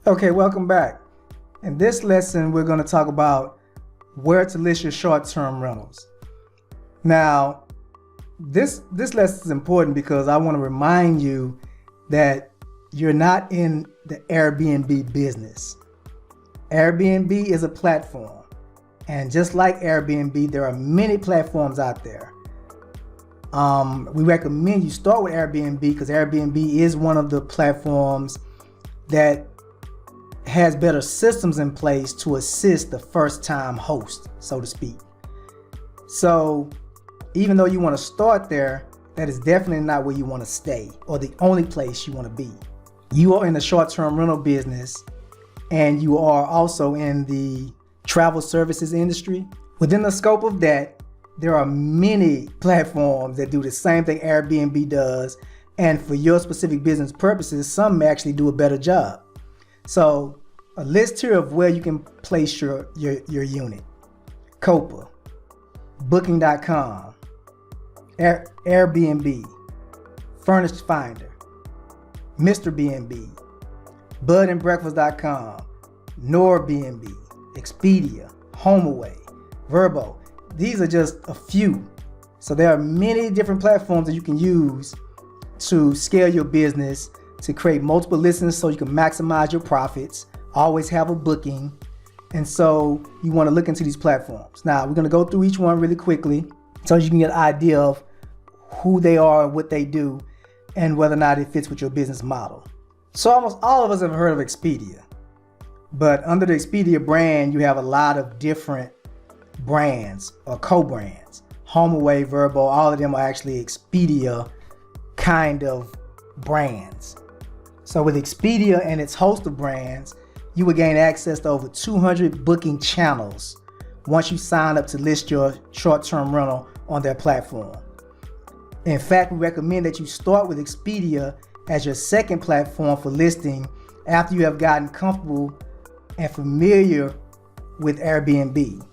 Okay, welcome back. In this lesson, we're going to talk about where to list your short-term rentals. Now, this lesson is important because I want to remind you that you're not in the Airbnb business. Airbnb is a platform, and just like Airbnb, there are many platforms out there. We recommend you start with Airbnb because Airbnb is one of the platforms that has better systems in place to assist the first-time host, so to speak. So even though you want to start there, that is definitely not where you want to stay or the only place you want to be. You are in the short-term rental business, and you are also in the travel services industry. Within the scope of that, there are many platforms that do the same thing Airbnb does, and for your specific business purposes, some may actually do a better job. So a list here of where you can place your unit: Copa, Booking.com, Airbnb, Furnished Finder, Mr. B&B, BedandBreakfast.com, NordBnB, Expedia, HomeAway, Vrbo. These are just a few. So there are many different platforms that you can use to scale your business, to create multiple listings so you can maximize your profits, always have a booking. And so you want to look into these platforms. Now, we're going to go through each one really quickly so you can get an idea of who they are and what they do and whether or not it fits with your business model. So almost all of us have heard of Expedia, but under the Expedia brand, you have a lot of different brands or co-brands. HomeAway, Vrbo, all of them are actually Expedia kind of brands. So with Expedia and its host of brands, you will gain access to over 200 booking channels once you sign up to list your short-term rental on their platform. In fact, we recommend that you start with Expedia as your second platform for listing after you have gotten comfortable and familiar with Airbnb.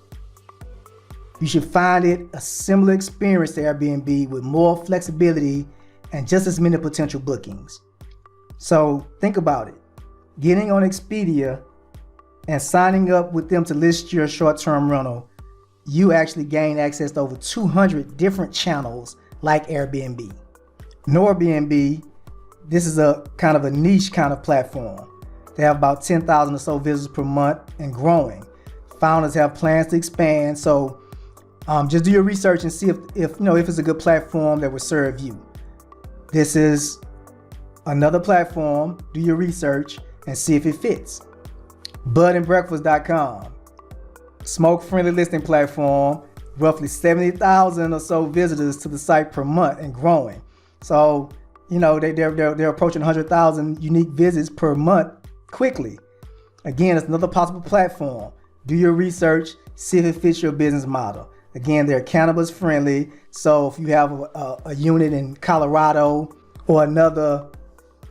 You should find it a similar experience to Airbnb with more flexibility and just as many potential bookings. So think about it. Getting on Expedia and signing up with them to list your short-term rental, you actually gain access to over 200 different channels like Airbnb. NordBnB, this is a kind of a niche kind of platform. They have about 10,000 or so visitors per month and growing. Founders have plans to expand, so just do your research and see if it's a good platform that will serve you. This is another platform. Do your research and see if it fits. BedandBreakfast.com, smoke-friendly listing platform, roughly 70,000 or so visitors to the site per month and growing. So, they're approaching 100,000 unique visits per month quickly. Again, it's another possible platform. Do your research, see if it fits your business model. Again, they're cannabis friendly. So if you have a unit in Colorado or another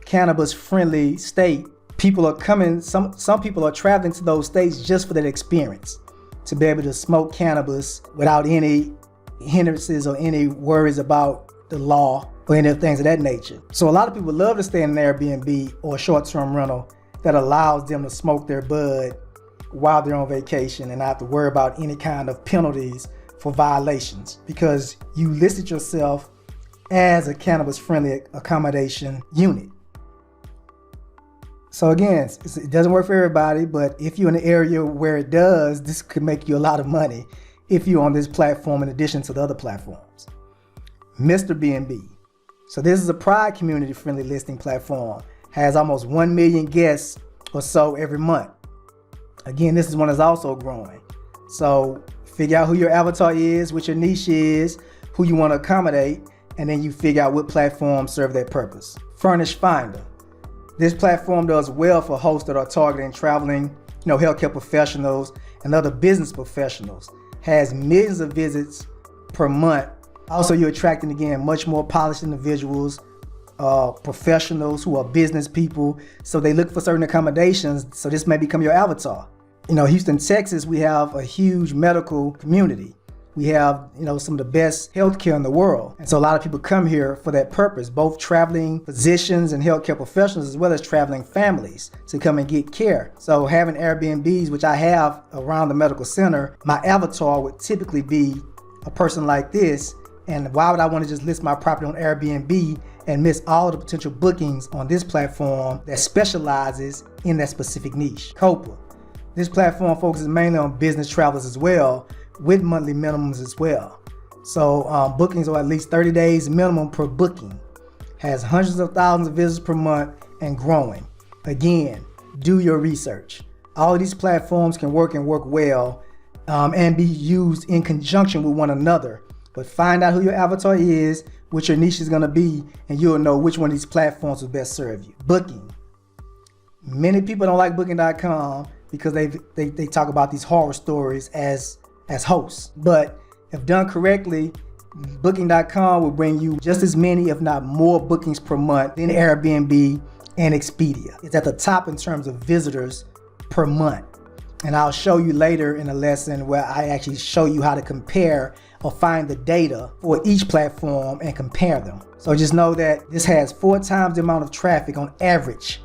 cannabis friendly state, people are coming, some people are traveling to those states just for that experience, to be able to smoke cannabis without any hindrances or any worries about the law or any of things of that nature. So a lot of people love to stay in an Airbnb or a short-term rental that allows them to smoke their bud while they're on vacation and not have to worry about any kind of penalties for violations, because you listed yourself as a cannabis-friendly accommodation unit. So again, it doesn't work for everybody, but if you're in an area where it does, this could make you a lot of money if you're on this platform in addition to the other platforms. Mr. B&B. So this is a Pride community-friendly listing platform. Has almost 1 million guests or so every month. Again, this is one that's also growing. So figure out who your avatar is, what your niche is, who you want to accommodate, and then you figure out what platforms serve that purpose. Furnished Finder. This platform does well for hosts that are targeting traveling, healthcare professionals and other business professionals. Has millions of visits per month. Also, you're attracting, again, much more polished individuals, professionals who are business people. So they look for certain accommodations. So this may become your avatar. Houston, Texas, we have a huge medical community. We have, some of the best healthcare in the world. And so a lot of people come here for that purpose, both traveling physicians and healthcare professionals, as well as traveling families to come and get care. So having Airbnbs, which I have around the medical center, my avatar would typically be a person like this. And why would I want to just list my property on Airbnb and miss all of the potential bookings on this platform that specializes in that specific niche? Copa. This platform focuses mainly on business travelers as well, with monthly minimums as well. So bookings are at least 30 days minimum per booking. Has hundreds of thousands of visitors per month and growing. Again, do your research. All of these platforms can work and work well and be used in conjunction with one another. But find out who your avatar is, what your niche is going to be, and you'll know which one of these platforms will best serve you. Booking. Many people don't like Booking.com because they talk about these horror stories as hosts. But if done correctly, Booking.com will bring you just as many, if not more, bookings per month than Airbnb and Expedia. It's at the top in terms of visitors per month. And I'll show you later in a lesson where I actually show you how to compare or find the data for each platform and compare them. So just know that this has 4 times the amount of traffic on average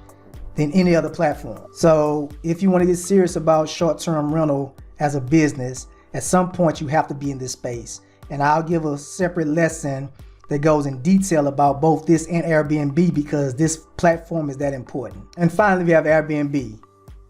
than any other platform. So if you want to get serious about short-term rental as a business, at some point you have to be in this space. And I'll give a separate lesson that goes in detail about both this and Airbnb because this platform is that important. And finally, we have Airbnb.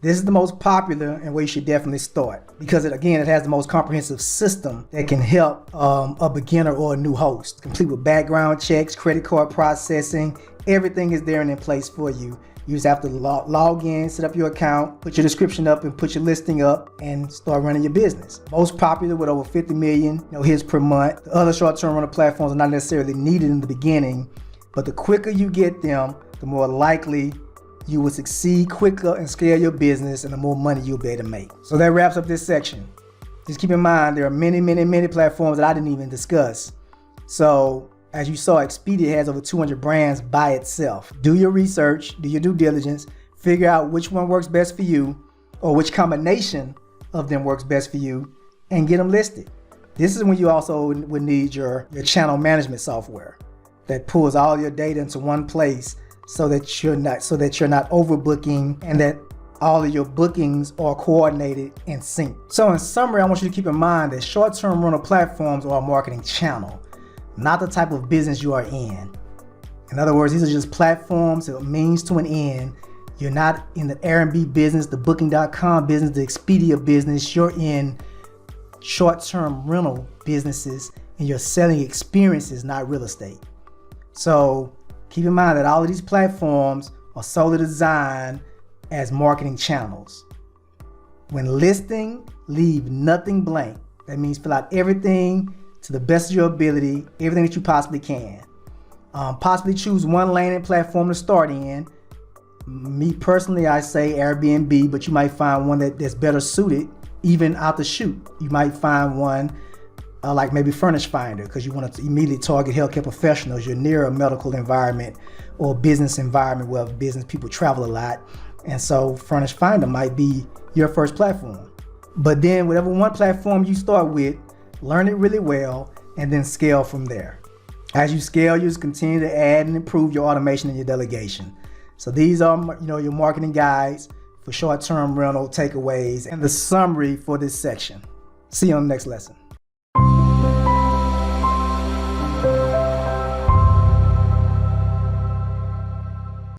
This is the most popular and where you should definitely start because it has the most comprehensive system that can help a beginner or a new host. Complete with background checks, credit card processing, everything is there and in place for you. You just have to log in, set up your account, put your description up and put your listing up and start running your business. Most popular with over 50 million hits per month. The other short-term rental platforms are not necessarily needed in the beginning, but the quicker you get them, the more likely you will succeed quicker and scale your business and the more money you'll be able to make. So that wraps up this section. Just keep in mind, there are many, many, many platforms that I didn't even discuss. So as you saw, Expedia has over 200 brands by itself. Do your research, do your due diligence, figure out which one works best for you or which combination of them works best for you and get them listed. This is when you also would need your channel management software that pulls all your data into one place so that you're not overbooking and that all of your bookings are coordinated and synced. So in summary, I want you to keep in mind that short-term rental platforms are a marketing channel, not the type of business you are in. In other words, these are just platforms, a means to an end. You're not in the Airbnb business, the Booking.com business, the Expedia business. You're in short-term rental businesses and you're selling experiences, not real estate. So keep in mind that all of these platforms are solely designed as marketing channels. When listing, leave nothing blank. That means fill out everything to the best of your ability, everything that you possibly can. Possibly choose one landing platform to start in. Me personally, I say Airbnb, but you might find one that's better suited even out the chute. You might find one like maybe Furnish Finder because you want to immediately target healthcare professionals. You're near a medical environment or business environment where business people travel a lot. And so Furnish Finder might be your first platform. But then whatever one platform you start with, learn it really well and then scale from there. As you scale, you just continue to add and improve your automation and your delegation. So these are your marketing guides for short-term rental takeaways and the summary for this section. See you on the next lesson.